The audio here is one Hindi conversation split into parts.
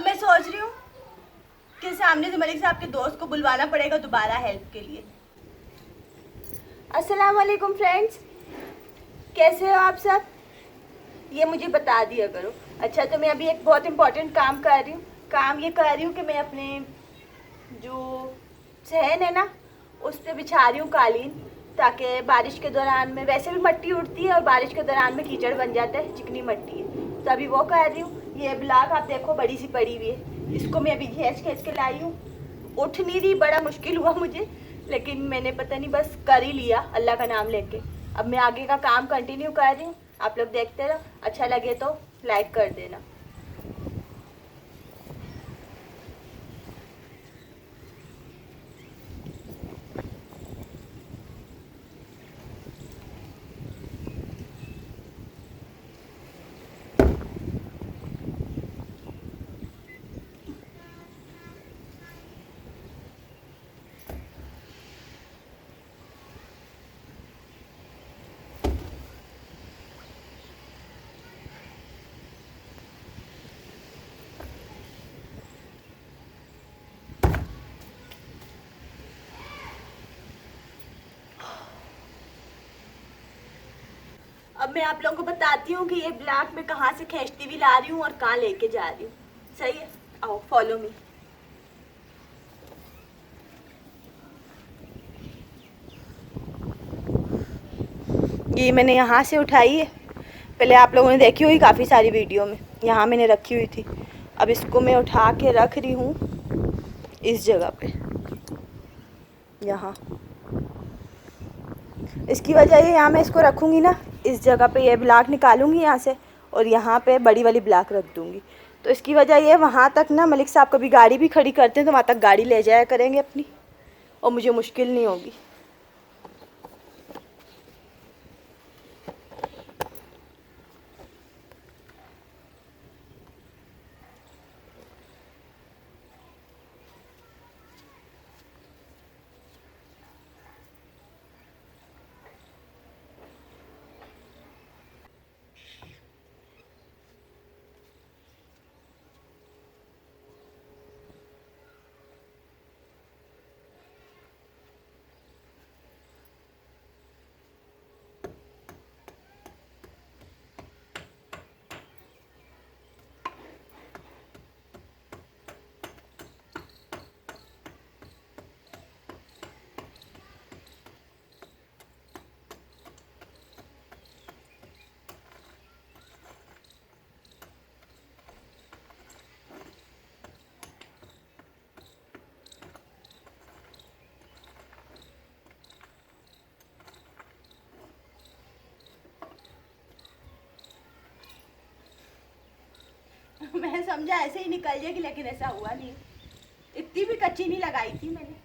अब मैं सोच रही हूँ कि सामने से मलिक साहब के दोस्त को बुलवाना पड़ेगा दोबारा हेल्प के लिए। अस्सलाम वालेकुम फ्रेंड्स, कैसे हो आप सब? ये मुझे बता दिया करो। अच्छा, तो मैं अभी एक बहुत इम्पोर्टेंट काम कर रही हूँ। काम ये कर रही हूँ कि मैं अपने जो सहन है ना, उस पर बिछा रही हूँ कालीन, ताकि बारिश के दौरान में, वैसे भी मिट्टी उड़ती है और बारिश के दौरान में कीचड़ बन जाता है, चिकनी मिट्टी है, तो अभी वो कर रही हूँ। ये ब्लॉक आप देखो बड़ी सी पड़ी हुई है, इसको मैं अभी खींच खींच के लाई हूँ। उठ नहीं रही, बड़ा मुश्किल हुआ मुझे, लेकिन मैंने पता नहीं बस कर ही लिया अल्लाह का नाम लेके। अब मैं आगे का काम कंटिन्यू कर रही हूँ, आप लोग देखते रहो। अच्छा लगे तो लाइक कर देना। अब मैं आप लोगों को बताती हूँ कि ये ब्लॉक मैं कहाँ से खींचती हुई ला रही हूँ और कहाँ लेके जा रही हूँ। सही है, आओ फॉलो मी। ये मैंने यहाँ से उठाई है, पहले आप लोगों ने देखी हुई काफ़ी सारी वीडियो में, यहाँ मैंने रखी हुई थी। अब इसको मैं उठा के रख रही हूँ इस जगह पे, यहाँ। इसकी वजह ये, यहाँ मैं इसको रखूँगी ना इस जगह पे, ये ब्लॉक निकालूंगी यहाँ से और यहाँ पे बड़ी वाली ब्लॉक रख दूँगी। तो इसकी वजह ये, वहाँ तक ना मलिक साहब कभी गाड़ी भी खड़ी करते हैं तो वहाँ तक गाड़ी ले जाया करेंगे अपनी, और मुझे मुश्किल नहीं होगी। मैं समझा ऐसे ही निकल जाएगी, लेकिन ऐसा हुआ नहीं। इतनी भी कच्ची नहीं लगाई थी मैंने।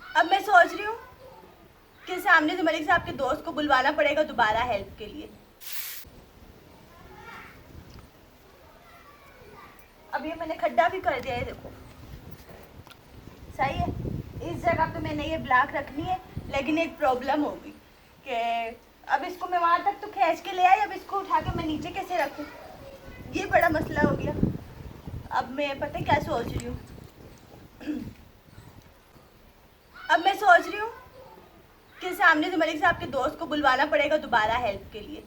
अब मैं सोच रही हूँ कि सामने से मलिक साहब के दोस्त को बुलवाना पड़ेगा दोबारा हेल्प के लिए। अब ये मैंने खड्डा भी कर दिया है, देखो सही है। इस जगह पे मैंने ये ब्लॉक रखनी है, लेकिन एक प्रॉब्लम होगी कि अब इसको मैं वहाँ तक तो खींच के ले आई, अब इसको उठा के मैं नीचे कैसे रखूँ, ये बड़ा मसला हो गया। अब मैं पता क्या सोच रही हूँ, अब मैं सोच रही हूँ कि सामने से मलिक साहब के दोस्त को बुलवाना पड़ेगा दोबारा हेल्प के लिए।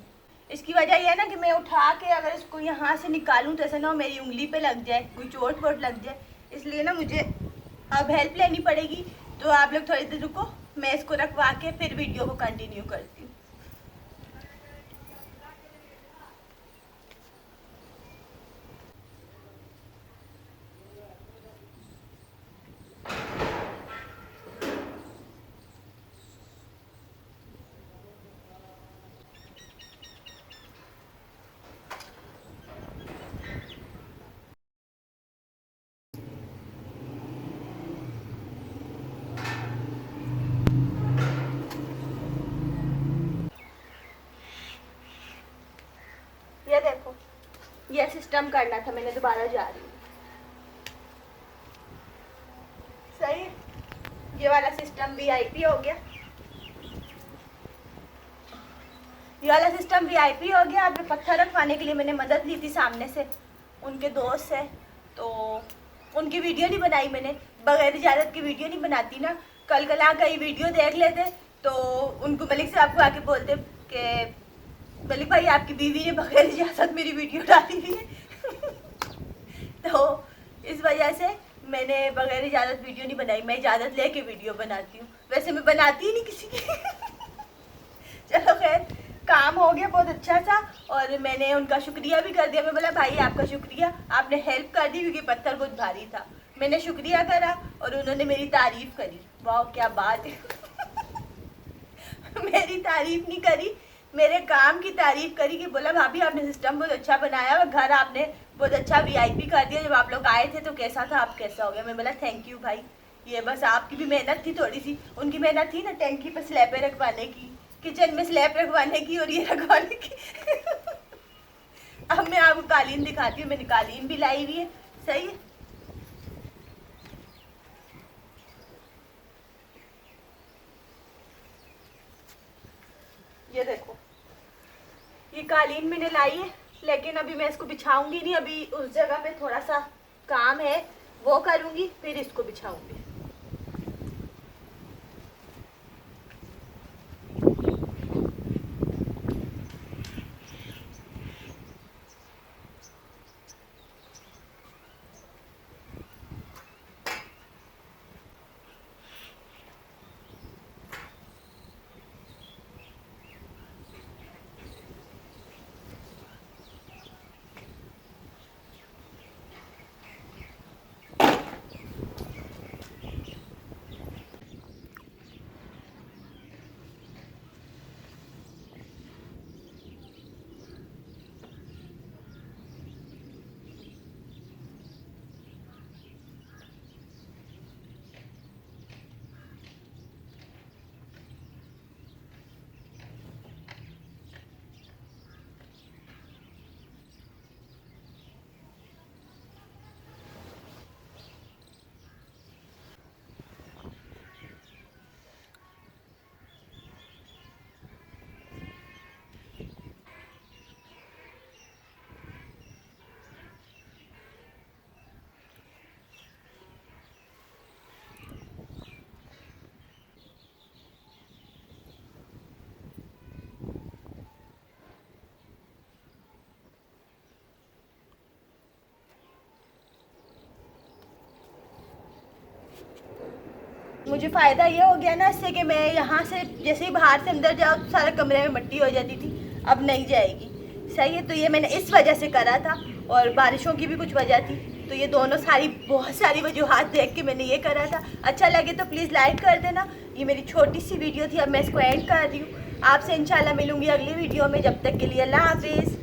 इसकी वजह यह है ना कि मैं उठा के अगर इसको यहाँ से निकालूँ तो ऐसा ना हो मेरी उंगली पे लग जाए, कोई चोट वोट लग जाए, इसलिए ना मुझे अब हेल्प लेनी पड़ेगी। तो आप लोग थोड़ी देर रुको, मैं इसको रखवा के फिर वीडियो को कंटिन्यू करती हूँ। ये देखो, ये सिस्टम करना था, मैंने दोबारा जा रही हूँ। सही, ये वाला सिस्टम वीआईपी हो गया, ये वाला सिस्टम वीआईपी हो गया। अब पत्थर रखवाने के लिए मैंने मदद ली थी सामने से, उनके दोस्त से, तो उनकी वीडियो नहीं बनाई मैंने, बगैर इजाज़त की वीडियो नहीं बनाती ना। कल कल कई वीडियो देख लेते तो उनको मलिक साहब को आके बोलते कि मलिक भाई आपकी बीवी ने बगैर इजाज़त मेरी वीडियो डाली हुई है तो इस वजह से मैंने बगैर इजाज़त वीडियो नहीं बनाई, मैं इजाज़त लेके वीडियो बनाती हूँ, वैसे मैं बनाती ही नहीं किसी की चलो खैर, काम हो गया बहुत अच्छा सा, और मैंने उनका शुक्रिया भी कर दिया। मैं बोला भाई आपका शुक्रिया, आपने हेल्प कर दी, क्योंकि पत्थर बहुत भारी था। मैंने शुक्रिया करा और उन्होंने मेरी तारीफ करी, वाह क्या बात है मेरी तारीफ नहीं करी, मेरे काम की तारीफ करी कि बोला भाभी आपने सिस्टम बहुत अच्छा बनाया और घर आपने बहुत अच्छा वीआईपी कर दिया, जब आप लोग आए थे तो कैसा था, आप कैसा हो गया। मैं बोला थैंक यू भाई, ये बस आपकी भी मेहनत थी थोड़ी सी, उनकी मेहनत थी ना टैंकी पर स्लैबें रखवाने की, किचन में स्लैब रखवाने की और ये रखवाने की अब मैं आपको कालीन दिखाती हूँ, मैंने कालीन भी लाई हुई है, सही है। ये देखो, ये कालीन मैंने लाई है, लेकिन अभी मैं इसको बिछाऊंगी नहीं, अभी उस जगह पे थोड़ा सा काम है वो करूंगी, फिर इसको बिछाऊंगी। मुझे फ़ायदा ये हो गया ना इससे कि मैं यहाँ से जैसे ही बाहर से अंदर जाओ तो सारे कमरे में मिट्टी हो जाती थी, अब नहीं जाएगी। सही है, तो ये मैंने इस वजह से करा था और बारिशों की भी कुछ वजह थी, तो ये दोनों बहुत सारी वजूहात देख के मैंने ये करा था। अच्छा लगे तो प्लीज़ लाइक कर देना। ये मेरी छोटी सी वीडियो थी, अब मैं इसको एंड कर रही हूँ। आपसे इंशाल्लाह मिलूँगी अगली वीडियो में, जब तक के लिए अल्लाह हाफिज़।